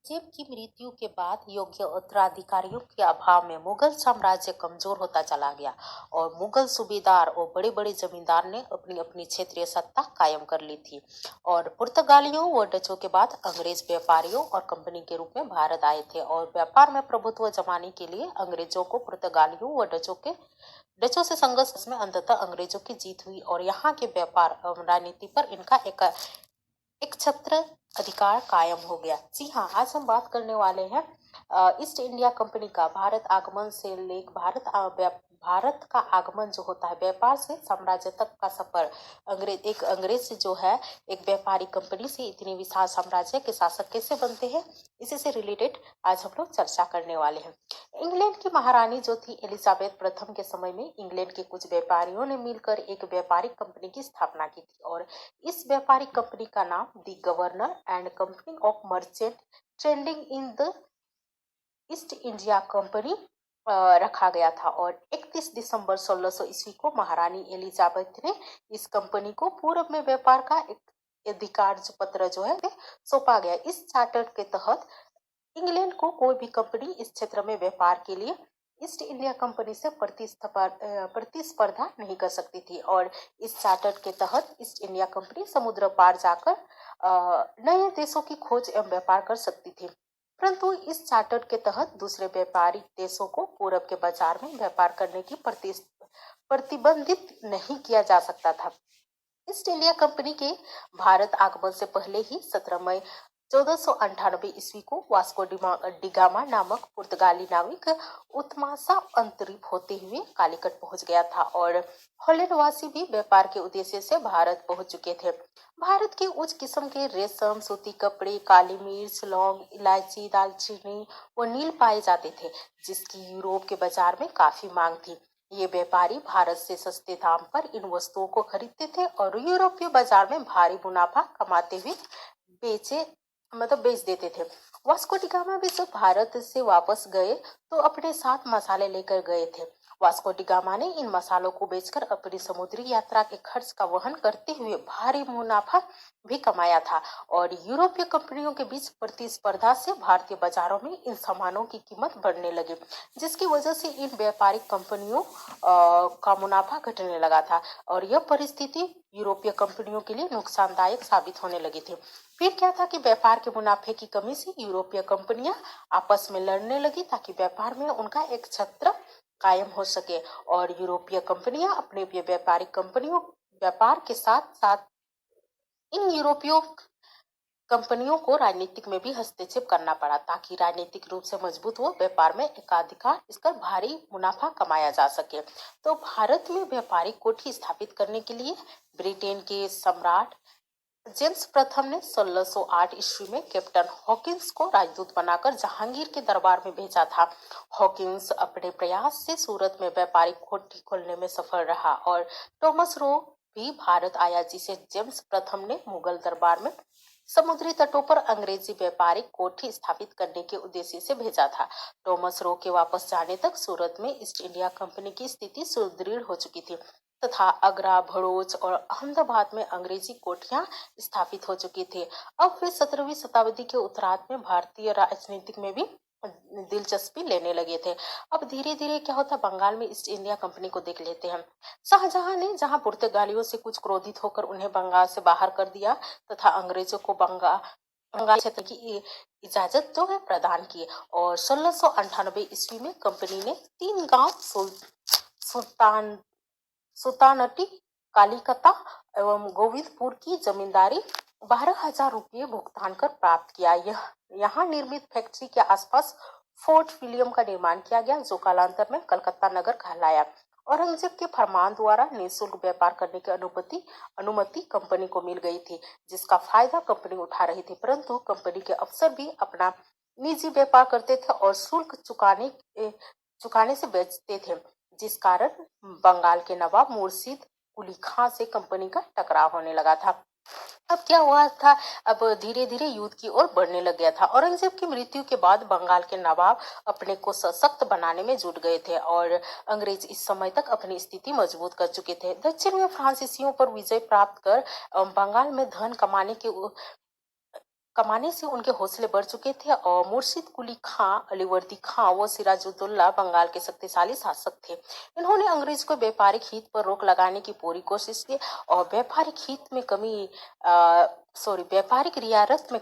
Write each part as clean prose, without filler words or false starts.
औरंगजेब की मृत्यु के बाद योग्य उत्तराधिकारियों के अभाव में मुगल साम्राज्य कमजोर होता चला गया और मुगल सूबेदार और बड़े बड़े जमींदार ने अपनी अपनी क्षेत्रीय सत्ता कायम कर ली थी। और पुर्तगालियों व डचों के बाद अंग्रेज व्यापारियों और कंपनी के रूप में भारत आए थे और व्यापार में प्रभुत्व जमाने के लिए अंग्रेजों को पुर्तगालियों व डचों से संघर्ष में अंततः अंग्रेजों की जीत हुई और यहाँ के व्यापार एवं राजनीति पर इनका एक छत्र अधिकार कायम हो गया। जी हाँ, आज हम बात करने वाले हैं ईस्ट इंडिया कंपनी का भारत आगमन से लेकर भारत का आगमन जो होता है व्यापार से साम्राज्य तक का सफर। एक अंग्रेज से जो है एक व्यापारी कंपनी से इतनी विशाल साम्राज्य के शासक कैसे बनते हैं, इसी से रिलेटेड आज हम लोग चर्चा करने वाले हैं। इंग्लैंड की महारानी जो थी एलिजाबेथ प्रथम के समय में इंग्लैंड के कुछ व्यापारियों ने मिलकर एक व्यापारिक कंपनी की स्थापना की थी और इस व्यापारिक कंपनी का नाम the governor and company of merchant trading in the east India company रखा गया था। और 31 दिसंबर 1600 ईस्वी को महारानी एलिजाबेथ ने इस कंपनी को पूर्व में व्यापार का एक अधिकार पत्र जो है सौंपा गया। इस चार्टर के तहत इंग्लैंड को कोई भी कंपनी इस क्षेत्र में व्यापार के लिए ईस्ट इंडिया कंपनी से प्रतिस्पर्धा नहीं कर सकती थी और इस चार्टर के तहत ईस्ट इंडिया कंपनी समुद्र पार जाकर नए देशों की खोज एवं व्यापार कर सकती थी। परंतु इस चार्टर के तहत दूसरे व्यापारिक देशों को पूर्व के बाजार में व्यापार करने की प्रतिबंधित नहीं किया जा सकता था। ईस्ट इंडिया कंपनी के भारत आगमन से पहले ही 17 मई 1498 ईस्वी को वास्को डिगामा नामक पुर्तगाली नाविक उत्मासा अंतरिप होते हुए कालीकट पहुंच गया था और हॉलैंडवासी भी व्यापार के उद्देश्य से भारत पहुंच चुके थे। भारत के उच्च किस्म के रेशम, सूती कपड़े, काली मिर्च, लौंग, इलायची, दालचीनी व नील पाए जाते थे, जिसकी यूरोप के बाजार में काफी मांग थी। ये व्यापारी भारत से सस्ते दाम पर इन वस्तुओं को खरीदते थे और यूरोपीय बाजार में भारी मुनाफा कमाते हुए बेच देते थे। वास्को डी गामा भी जब भारत से वापस गए तो अपने साथ मसाले लेकर गए थे। वास्को डी गामा ने इन मसालों को बेचकर अपनी समुद्री यात्रा के खर्च का वहन करते हुए भारी मुनाफा भी कमाया था और यूरोपीय कंपनियों के बीच प्रतिस्पर्धा से भारतीय बाजारों में इन सामानों की कीमत बढ़ने लगी, जिसकी वजह से इन व्यापारिक कंपनियों का मुनाफा घटने लगा था और यह परिस्थिति यूरोपीय कंपनियों के लिए नुकसानदायक साबित होने लगी थी। फिर क्या था कि व्यापार के मुनाफे की कमी से यूरोपीय कंपनियां आपस में लड़ने लगी ताकि व्यापार में उनका एक छत्र कायम हो सके और यूरोपीय कंपनियां अपने व्यापारिक कंपनियों व्यापार के साथ साथ इन यूरोपीय कंपनियों को राजनीतिक में भी हस्तक्षेप करना पड़ा ताकि राजनीतिक रूप से मजबूत हो व्यापार में एकाधिकार इसकर भारी मुनाफा कमाया जा सके। तो भारत में व्यापारिक कोठी स्थापित करने के लिए ब्रिटेन के सम्राट जेम्स प्रथम ने 1608 ईस्वी में कैप्टन हॉकिंस को राजदूत बनाकर जहांगीर के दरबार में भेजा था। हॉकिंस अपने प्रयास से सूरत में व्यापारिक कोठी खोलने में सफल रहा और थॉमस रो भी भारत आया, जिसे जेम्स प्रथम ने मुगल दरबार में समुद्री तटों पर अंग्रेजी व्यापारिक कोठी स्थापित करने के उद्देश्य से भेजा था। थॉमस रो के वापस जाने तक सूरत में ईस्ट इंडिया कंपनी की स्थिति सुदृढ़ हो चुकी थी तथा आगरा, भड़ोच और अहमदाबाद में अंग्रेजी कोठियां स्थापित हो चुकी थी। अब वे 17वीं शताब्दी के उत्तरार्ध में भारतीय राजनीति में भी दिलचस्पी लेने लगे थे। अब धीरे धीरे क्या होता, बंगाल में ईस्ट इंडिया कंपनी को देख लेते हैं। शाहजहां ने जहां पुर्तगालियों से कुछ क्रोधित होकर उन्हें बंगाल से बाहर कर दिया तथा अंग्रेजों को बंगाल क्षेत्र की इजाजत जो है प्रदान की और 1698 ईस्वी में कंपनी ने 3 गांव सुल्तान सुल्तानटी, कालीकता एवं गोविंदपुर की जमींदारी 12,000 रुपये भुगतान कर प्राप्त किया। यहाँ निर्मित फैक्ट्री के आसपास फोर्ट विलियम का निर्माण किया गया, जो कालांतर में कलकत्ता नगर कहलाया। औरंगजेब के फरमान द्वारा निःशुल्क व्यापार करने की अनुमति कंपनी को मिल गई थी, जिसका फायदा कंपनी उठा रही थी, परंतु कंपनी के अफसर भी अपना निजी व्यापार करते थे और शुल्क चुकाने से बेचते थे, जिस कारण बंगाल के नवाब मुर्शिद कुली खां से कंपनी का टकराव होने लगा था। अब क्या हुआ था, अब धीरे धीरे युद्ध की ओर बढ़ने लग गया था। औरंगजेब की मृत्यु के बाद बंगाल के नवाब अपने को सशक्त बनाने में जुट गए थे और अंग्रेज इस समय तक अपनी स्थिति मजबूत कर चुके थे। दक्षिण में फ्रांसीसियों पर विजय प्राप्त कर बंगाल में धन कमाने के कमाने से उनके हौसले बढ़ चुके थे और मुर्शिद कुली खां, अलीवर्दी खां व सिराजुद्दौला बंगाल के शक्तिशाली शासक थे। इन्होंने अंग्रेज को व्यापारिक हित पर रोक लगाने की पूरी कोशिश की और व्यापारिक रियायत में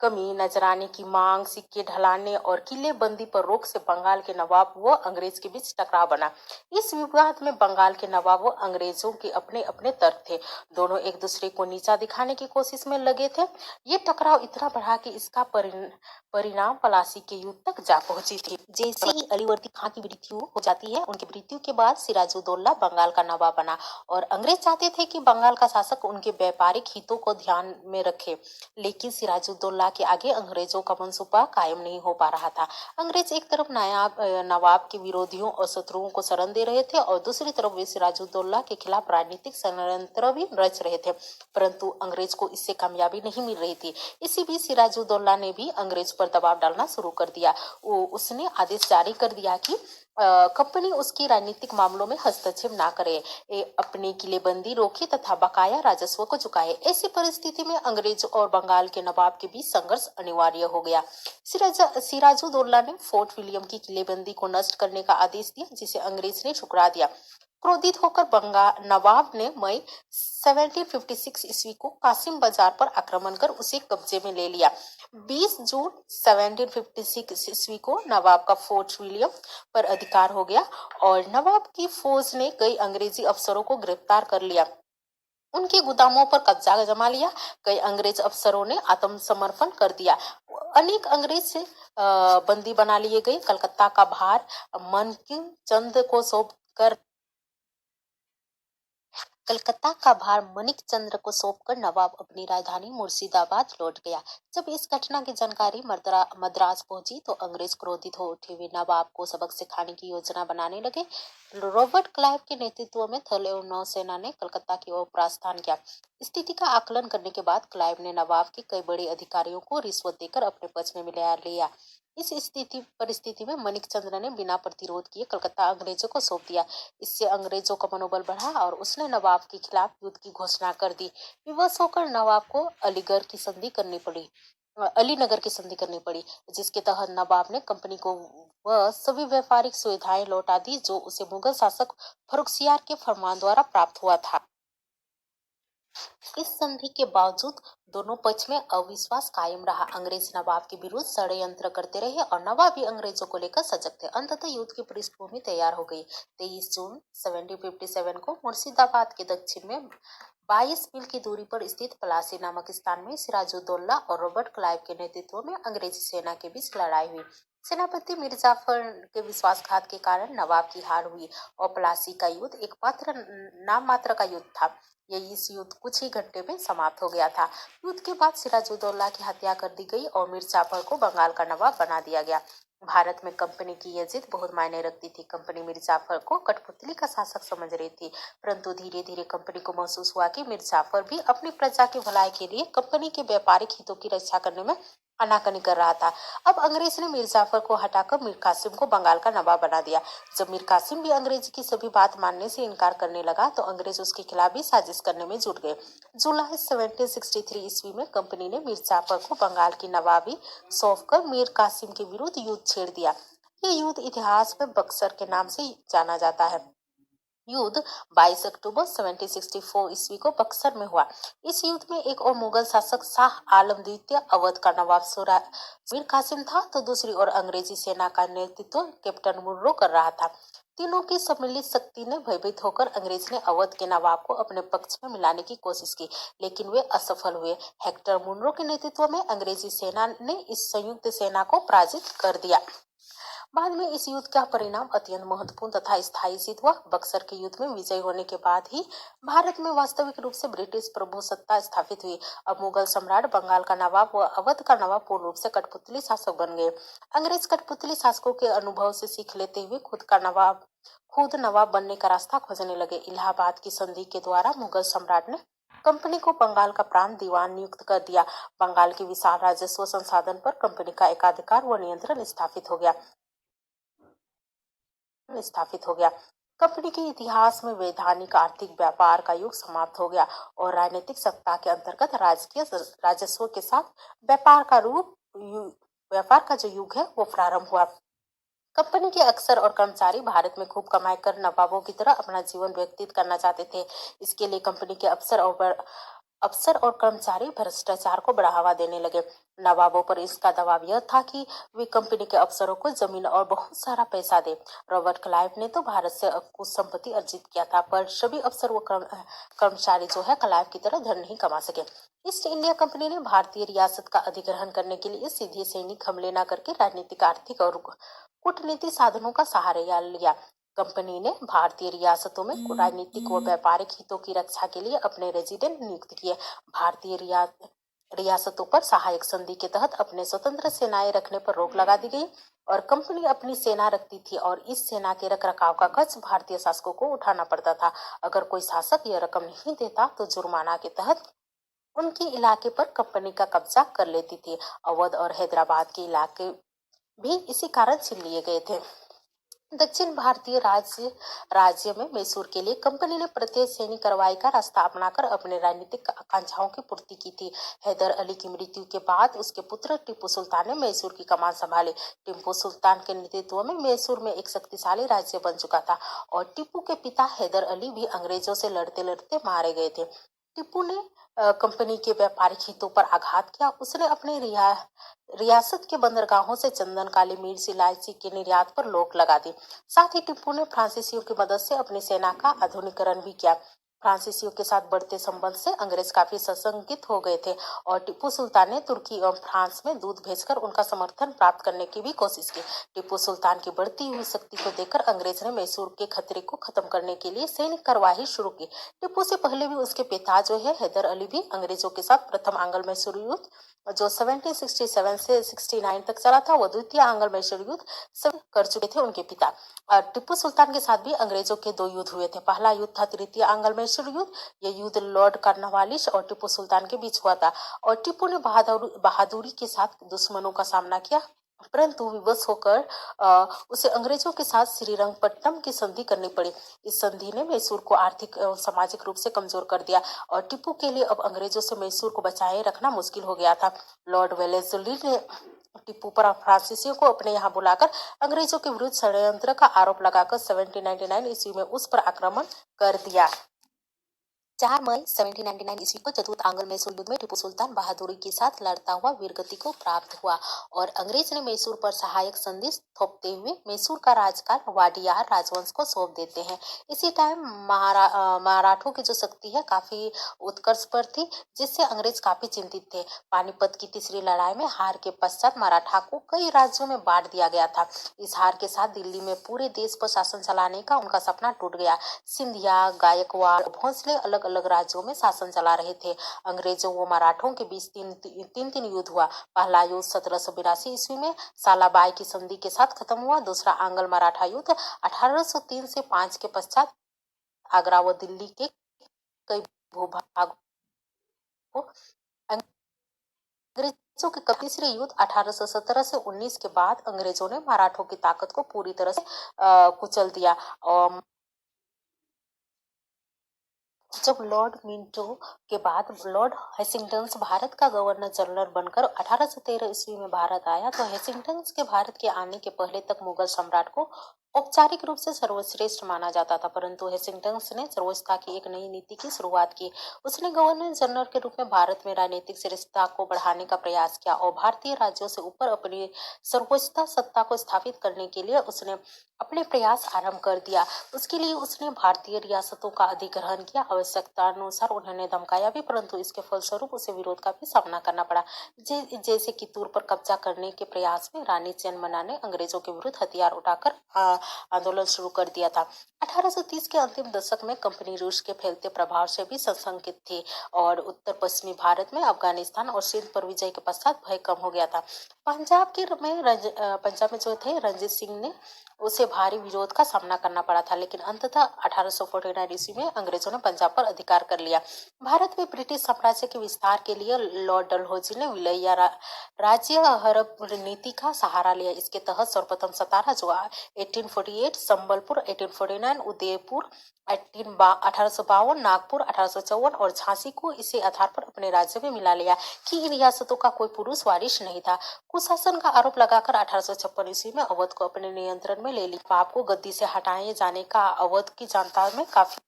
कमी, नजराने की मांग, सिक्के ढलाने और किलेबंदी पर रोक से बंगाल के नवाब व अंग्रेज के बीच टकराव बना। इस विवाद में बंगाल के नवाब व अंग्रेजों के अपने अपने तर्क थे। दोनों एक दूसरे को नीचा दिखाने की कोशिश में लगे थे। ये टकराव इतना बढ़ा कि इसका परिणाम पलासी के युद्ध तक जा पहुंची थी। जैसे ही अलीवर्दी खां की मृत्यु हो जाती है, उनकी मृत्यु के बाद सिराजुद्दौला बंगाल का नवाब बना और अंग्रेज चाहते थे कि बंगाल का शासक उनके व्यापारिक हितों को ध्यान में रखे, लेकिन सिराजुद्दौला के आगे अंग्रेजों का मंसूबा कायम नहीं हो पा रहा था। अंग्रेज एक तरफ नवाब के विरोधियों और शत्रुओं को शरण दे रहे थे और दूसरी तरफ वे सिराजुद्दौला के खिलाफ राजनीतिक षड्यंत्र भी रच रहे थे, परंतु अंग्रेज को इससे कामयाबी नहीं मिल रही थी। इसी बीच सिराजुद्दौला ने भी अंग्रेज पर दबाव डालना शुरू कर दिया। उसने आदेश जारी कर दिया कि कंपनी उसकी राजनीतिक मामलों में हस्तक्षेप ना करे, अपनी किलेबंदी रोके तथा बकाया राजस्व को चुकाए। ऐसी परिस्थिति में अंग्रेज और बंगाल के नवाब के बीच संघर्ष अनिवार्य हो गया। सिराजुद्दौला ने फोर्ट विलियम की किलेबंदी को नष्ट करने का आदेश दिया, जिसे अंग्रेज ने ठुकरा दिया। क्रोधित होकर नवाब ने मई 1756 ईस्वी को कासिम बाजार पर आक्रमण कर उसे कब्जे में ले लिया। 20 जून 1756 ईस्वी को नवाब का फोर्ट विलियम पर अधिकार हो गया और नवाब की फौज ने कई अंग्रेजी अफसरों को गिरफ्तार कर लिया, उनके गोदामों पर कब्जा जमा लिया। कई अंग्रेज अफसरों ने आत्मसमर्पण कर दिया। अनेक अंग्रेज से बंदी बना लिए गए। कलकत्ता का भार बंकिम चंद्र को सौंपकर मानिक चंद्र को सौंपकर नवाब अपनी राजधानी मुर्शिदाबाद लौट गया। जब इस घटना की जानकारी मद्रास पहुंची तो अंग्रेज क्रोधित हो उठे। वे नवाब को सबक सिखाने की योजना बनाने लगे। रॉबर्ट क्लाइव के नेतृत्व में थल एवं नौसेना ने कलकत्ता की ओर प्रस्थान किया। स्थिति का आकलन करने के बाद क्लाइव ने नवाब के कई बड़े अधिकारियों को रिश्वत देकर अपने पक्ष में मिला लिया। इस परिस्थिति में मानिक चंद्र ने बिना प्रतिरोध किए कलकत्ता अंग्रेजों को सौंप दिया। इससे अंग्रेजों का मनोबल बढ़ा और उसने नवाब के खिलाफ युद्ध की घोषणा कर दी। विवश होकर नवाब को अलीनगर की संधि करनी पड़ी, जिसके तहत नवाब ने कंपनी को वह सभी व्यापारिक सुविधाएं लौटा दी जो उसे मुगल शासक फर्रुखसियार के फरमान द्वारा प्राप्त हुआ था। इस संधि के बावजूद दोनों पक्ष में अविश्वास कायम रहा। अंग्रेज नवाब के विरुद्ध षड्यंत्र करते रहे और नवाब भी अंग्रेजों को लेकर सजग थे। अंततः युद्ध की पृष्ठभूमि तैयार हो गई। 23 जून 1757 को मुर्शिदाबाद के दक्षिण में 22 मील की दूरी पर स्थित पलासी नामक स्थान में सिराजुद्दौला और रॉबर्ट क्लाइव के नेतृत्व में अंग्रेजी सेना के बीच लड़ाई हुई। सेनापति मिर्जाफर के विश्वासघात के कारण नवाब की हार हुई और पलासी का युद्ध एक नाम मात्र का युद्ध था। इस युद्ध कुछ ही घंटे में समाप्त हो गया था। युद्ध के बाद सिराजुद्दौला की हत्या कर दी गई और मीर जाफर को बंगाल का नवाब बना दिया गया। भारत में कंपनी की यह जीत बहुत मायने रखती थी। कंपनी मीर जाफर को कठपुतली का शासक समझ रही थी, परंतु धीरे धीरे कंपनी को महसूस हुआ कि मीर जाफर भी अपनी प्रजा के भलाई के लिए कंपनी के व्यापारिक हितों की रक्षा करने में आनाकानी कर रहा था। अब अंग्रेज ने मीर जाफर को हटाकर मीर कासिम को बंगाल का नवाब बना दिया। जब मीर कासिम भी अंग्रेज की सभी बात मानने से इनकार करने लगा तो अंग्रेज उसके खिलाफ भी साजिश करने में जुट गए। जुलाई 1763 ईस्वी में कंपनी ने मीर जाफर को बंगाल की नवाबी सौंपकर मीर कासिम के विरुद्ध युद्ध छेड़ दिया। ये युद्ध इतिहास में बक्सर के नाम से जाना जाता है। युद्ध 22 अक्टूबर 1764 ईस्वी को बक्सर में हुआ। इस युद्ध में एक और मुगल शासक शाह आलम द्वितीय, अवध का नवाब मीर कासिम था तो दूसरी ओर अंग्रेजी सेना का नेतृत्व कैप्टन मुनरो कर रहा था। तीनों की सम्मिलित शक्ति ने भयभीत होकर अंग्रेज ने अवध के नवाब को अपने पक्ष में मिलाने की कोशिश की, लेकिन वे असफल हुए। हेक्टर मुनरो के नेतृत्व में अंग्रेजी सेना ने इस संयुक्त सेना को पराजित कर दिया। बाद में इस युद्ध का परिणाम अत्यंत महत्वपूर्ण तथा स्थायी सिद्ध हुआ। बक्सर के युद्ध में विजय होने के बाद ही भारत में वास्तविक रूप से ब्रिटिश प्रभुसत्ता स्थापित हुई। अब मुगल सम्राट बंगाल का नवाब व अवध का नवाब पूर्ण रूप से कठपुतली शासक बन गए। अंग्रेज कठपुतली शासकों के अनुभव से सीख लेते हुए खुद नवाब बनने का रास्ता खोजने लगे। इलाहाबाद की संधि के द्वारा मुगल सम्राट ने कंपनी को बंगाल का प्रांत दीवान नियुक्त कर दिया। बंगाल के विशाल राजस्व संसाधन पर कंपनी का एकाधिकार व नियंत्रण स्थापित हो गया। कंपनी के इतिहास में वैधानिक आर्थिक व्यापार का युग समाप्त हो गया और राजनीतिक सत्ता के अंतर्गत राजकीय राजस्व के साथ व्यापार का व्यापार का जो युग है वो प्रारंभ हुआ। कंपनी के अफसर और कर्मचारी भारत में खूब कमाई कर नवाबों की तरह अपना जीवन व्यतीत करना चाहते थे। इसके लिए कंपनी के अफसर और कर्मचारी भ्रष्टाचार को बढ़ावा देने लगे। नवाबों पर इसका दबाव यह था कि वे कंपनी के अफसरों को जमीन और बहुत सारा पैसा दे। रॉबर्ट क्लाइव ने तो भारत से कुछ संपत्ति अर्जित किया था, पर सभी अफसर व कर्मचारी जो है क्लाइव की तरह धन नहीं कमा सके। ईस्ट इंडिया कंपनी ने भारतीय रियासत का अधिग्रहण करने के लिए सीधे सैनिक हमले न करके राजनीतिक, आर्थिक और कूटनीति साधनों का सहारा लिया। कंपनी ने भारतीय रियासतों में राजनीतिक व व्यापारिक हितों की रक्षा के लिए अपने रेजिडेंट नियुक्त किए। भारतीय रियासतों पर सहायक संधि के तहत अपने स्वतंत्र सेनाएं रखने पर रोक लगा दी गई और कंपनी अपनी सेना रखती थी और इस सेना के रखरखाव का खर्च भारतीय शासकों को उठाना पड़ता था। अगर कोई शासक यह रकम नहीं देता तो जुर्माना के तहत उनके इलाके पर कंपनी का कब्जा कर लेती थी। अवध और हैदराबाद के इलाके भी इसी कारण छीन लिए गए थे। दक्षिण भारतीय राज्य में मैसूर के लिए कंपनी ने प्रत्येक सैनिक कार्रवाई का रास्ता अपनाकर अपने राजनीतिक आकांक्षाओं की पूर्ति की थी। हैदर अली की मृत्यु के बाद उसके पुत्र टीपू सुल्तान ने मैसूर की कमान संभाली। टीपू सुल्तान के नेतृत्व में मैसूर में एक शक्तिशाली राज्य बन चुका था और टीपू के पिता हैदर अली भी अंग्रेजों से लड़ते लड़ते मारे गए थे। टीपू ने कंपनी के व्यापारिक हितों पर आघात किया। उसने अपने रियासत के बंदरगाहों से चंदन, काली मिर्च, इलायची के निर्यात पर रोक लगा दी। साथ ही टीपू ने फ्रांसीसियों की मदद से अपनी सेना का आधुनिकीकरण भी किया। फ्रांसीसियों के साथ बढ़ते संबंध से अंग्रेज काफी सशंकित हो गए थे और टीपू सुल्तान ने तुर्की और फ्रांस में दूत भेजकर उनका समर्थन प्राप्त करने की भी कोशिश की। टीपू सुल्तान की बढ़ती हुई शक्ति को देखकर अंग्रेज ने मैसूर के खतरे को खत्म करने के लिए सैनिक कार्यवाही शुरू की। टीपू से पहले भी उसके पिता जो है हैदर अली भी अंग्रेजों के साथ प्रथम आंग्ल मैसूर युद्ध जो 1767 से 69 तक चला था, वो द्वितीय आंग्ल मैसूर युद्ध सब कर चुके थे उनके पिता। और टीपू सुल्तान के साथ भी अंग्रेजों के दो युद्ध हुए थे। पहला युद्ध था तृतीय आंग्ल मैसूर युद्ध। यह युद्ध लॉर्ड कार्नवालिस और टीपू सुल्तान के बीच हुआ था और टीपू ने बहादुरी के साथ दुश्मनों का सामना किया, परंतु विवश होकर उसे अंग्रेजों के साथ श्रीरंगपट्टनम की संधि करनी पड़ी। इस संधि ने मैसूर को आर्थिक एवं सामाजिक रूप से कमजोर कर दिया और टीपू के लिए अब अंग्रेजों से मैसूर को बचाए रखना मुश्किल हो गया था। लॉर्ड वेलेस्ली ने टीपू पर फ्रांसीसियों को अपने यहाँ बुलाकर अंग्रेजों के विरुद्ध षड्यंत्र का आरोप लगाकर 1799 ईस्वी में उस पर आक्रमण कर दिया। 4 मई 1799 ईस्वी को चतुर्थ आंग्ल मैसूर युद्ध में टीपू सुल्तान बहादुरी के साथ लड़ता हुआ वीरगति को प्राप्त हुआ और अंग्रेज ने मैसूर पर सहायक संधि थोपते हुए मैसूर का राजकाल वाडियार राजवंश को सौंप देते हैं। इसी टाइम मराठों की जो शक्ति है काफी उत्कर्ष पर थी, जिससे अंग्रेज काफी चिंतित थे। पानीपत की तीसरी लड़ाई में हार के पश्चात मराठा को कई राज्यों में बांट दिया गया था। इस हार के साथ दिल्ली में पूरे देश पर शासन चलाने का उनका सपना टूट गया। सिंधिया, गायकवाड़, भोंसले अलग अलग राज्यों में शासन चला रहे थे। अंग्रेजों व मराठों के बीच तीन युद्ध हुआ। पहला युद्ध 1782 ईस्वी में सालाबाई की संधि के साथ खत्म हुआ। दूसरा आंग्ल मराठा युद्ध 1803 से 5 के पश्चात आगरा व दिल्ली के कई भूभागों को अंग्रेजों के तीसरे युद्ध 1817 से 19 के बाद अंग्रेजों ने मराठों की ताकत को पूरी तरह से कुचल दिया और जब लॉर्ड मिंटो के बाद लॉर्ड हेस्टिंग्स भारत का गवर्नर जनरल बनकर 1813 ईस्वी में भारत आया तो हेस्टिंग्स के भारत के आने के पहले तक मुगल सम्राट को औपचारिक रूप से सर्वश्रेष्ठ माना जाता था, परंतु हेस्टिंग्स ने सर्वोच्चता की एक नई नीति की शुरुआत की। उसने गवर्नर जनरल के रूप में भारत में राजनीतिक श्रेष्ठता को बढ़ाने का प्रयास किया और भारतीय राज्यों से ऊपर अपनी सर्वोच्चता सत्ता को स्थापित करने के लिए उसने अपने प्रयास आरंभ कर दिया। उसके लिए उसने भारतीय रियासतों का अधिग्रहण किया। आवश्यकता अनुसार उन्होंने धमकाया भी, परंतु इसके फलस्वरूप उसे विरोध का भी सामना करना पड़ा। जैसे कि तूर पर कब्जा करने के प्रयास में रानी चेन्नमना ने अंग्रेजों के विरुद्ध हथियार उठाकर आंदोलन शुरू कर दिया था। 1830 के अंतिम दशक में कंपनी रूस के फैलते प्रभाव से भी सशंकित थी और उत्तर पश्चिमी भारत में अफगानिस्तान और सिंध पर विजय के पश्चात भय कम हो गया था। पंजाब में जो थे रंजीत सिंह ने उसे भारी विरोध का सामना करना पड़ा था, लेकिन अंततः 1849 ईस्वी में अंग्रेजों ने पंजाब पर अधिकार कर लिया। भारत में ब्रिटिश साम्राज्य के विस्तार के लिए लॉर्ड डलहौजी ने विलय राज्य हड़प नीति का सहारा लिया। इसके तहत सर्वप्रथम सतारा जो 1848, संबलपुर 1849, उदयपुर 1852, नागपुर 1854 और झांसी को इसी आधार पर अपने राज्य में मिला लिया कि इन रियासतों का कोई पुरुष वारिश नहीं था। कुशासन का आरोप लगाकर 1856 ईस्वी में अवध को अपने नियंत्रण में ले लिया। बाप को गद्दी से हटाए जाने का अवध की जनता में काफी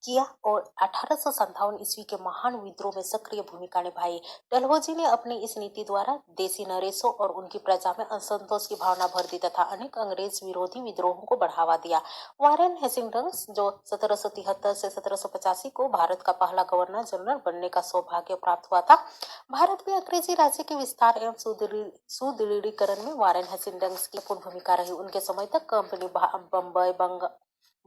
किया और 1857 ईस्वी के महान विद्रोह में सक्रिय भूमिका निभाई। डलहौजी ने अपनी इस नीति द्वारा देसी नरेशों और उनकी प्रजा में असंतोष की भावना भर दी तथा अनेक अंग्रेज विरोधी विद्रोहों को बढ़ावा दिया। वारेन हेस्टिंग्स जो 1773 से 1785 को भारत का पहला गवर्नर जनरल बनने का सौभाग्य प्राप्त हुआ था। भारत में अंग्रेजी राज्य के विस्तार एवं सुदृढ़ीकरण में वारेन हेस्टिंग्स की पूर्ण भूमिका रही। उनके समय तक कंपनी बम्बई,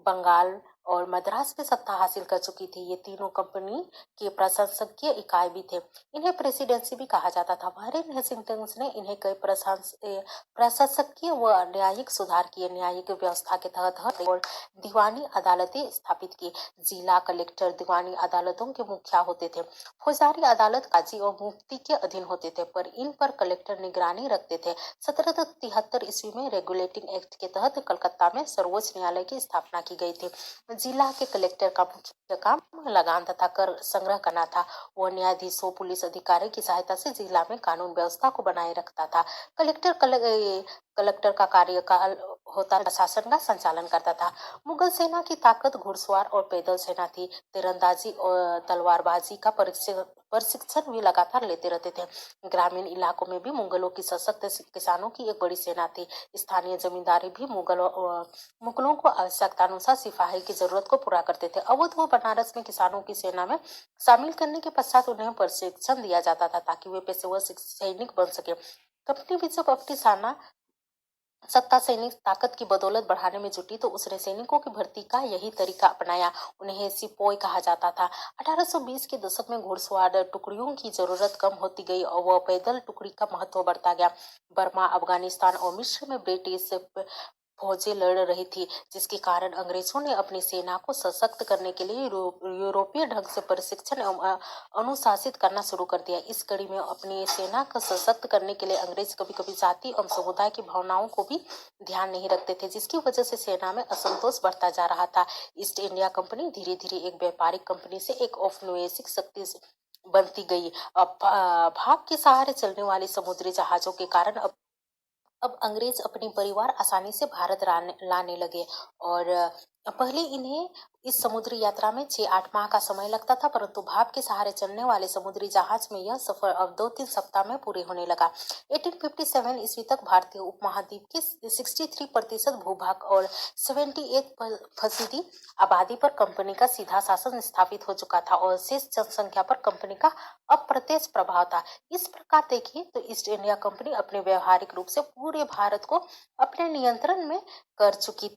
बंगाल और मद्रास में सत्ता हासिल कर चुकी थी। ये तीनों कंपनी के प्रशासकीय इकाई भी थे। इन्हें प्रेसिडेंसी भी कहा जाता था। वारेन हेस्टिंग्स ने इन्हें कई प्रशासकीय व न्यायिक सुधार किए। न्यायिक व्यवस्था के तहत हर और दीवानी अदालतें स्थापित की। जिला कलेक्टर दीवानी अदालतों के मुखिया होते थे। फौजदारी अदालत काजी और मुफ्ती के अधीन होते थे, पर इन पर कलेक्टर निगरानी रखते थे। 1773 ईस्वी में रेगुलेटिंग एक्ट के तहत कलकत्ता में सर्वोच्च न्यायालय की स्थापना की गई थी। जिला के कलेक्टर का मुख्य काम लगान तथा कर संग्रह करना था। वो न्यायाधीशों, पुलिस अधिकारी की सहायता से जिला में कानून व्यवस्था को बनाए रखता था। कलेक्टर का कार्यकाल होता प्रशासन का संचालन करता था। मुगल सेना की ताकत घुड़सवार और पैदल सेना थी। तीरंदाजी और तलवारबाजी का प्रशिक्षण भी लगातार लेते रहते थे। ग्रामीण इलाकों में भी मुगलों की सशक्त किसानों की एक बड़ी सेना थी। स्थानीय जमींदारी भी मुगलों को आवश्यकता अनुसार सिपाही की जरूरत को पूरा करते थे। अवध व बनारस में किसानों की सेना में शामिल करने के पश्चात उन्हें प्रशिक्षण दिया जाता था ताकि वे पेशेवर सैनिक बन सके। कंपनी भी जब अपनी सत्ता सैनिक ताकत की बदौलत बढ़ाने में जुटी तो उसने सैनिकों की भर्ती का यही तरीका अपनाया। उन्हें सिपोई कहा जाता था। 1820 के दशक में घुड़सवार टुकड़ियों की जरूरत कम होती गई और वह पैदल टुकड़ी का महत्व बढ़ता गया। बर्मा, अफगानिस्तान और मिस्र में ब्रिटिश फौजें लड़ रही थी, जिसके कारण अंग्रेजों ने अपनी सेना को सशक्त करने के लिए यूरोपीय ढंग से प्रशिक्षण एवं अनुशासित करना शुरू कर दिया। इस कड़ी में अपनी सेना को सशक्त करने के लिए अंग्रेज कभी कभी जाति एवं समुदाय की भावनाओं को भी ध्यान नहीं रखते थे, जिसकी वजह से सेना में असंतोष बढ़ता जा रहा था। ईस्ट इंडिया कंपनी धीरे धीरे एक व्यापारिक कंपनी से एक औपनिवेशिक शक्ति बनती गई। भाप के सहारे चलने वाली समुद्री जहाजों के कारण अब अंग्रेज अपनी परिवार आसानी से भारत लाने लगे और पहले इन्हें इस समुद्री यात्रा में 6-8 माह का समय लगता था, परंतु भाप के सहारे चलने वाले समुद्री जहाज में यह सफर अब 2-3 सप्ताह में पूरे होने लगा। 1857 ईस्वी तक भारतीय उपमहाद्वीप के 63% भूभाग और 78% आबादी पर कंपनी का सीधा शासन स्थापित हो चुका था और शेष जनसंख्या पर कंपनी का अप्रत्यक्ष प्रभाव था। इस प्रकार देखिए तो ईस्ट इंडिया कंपनी अपने व्यवहारिक रूप से पूरे भारत को अपने नियंत्रण में कर चुकी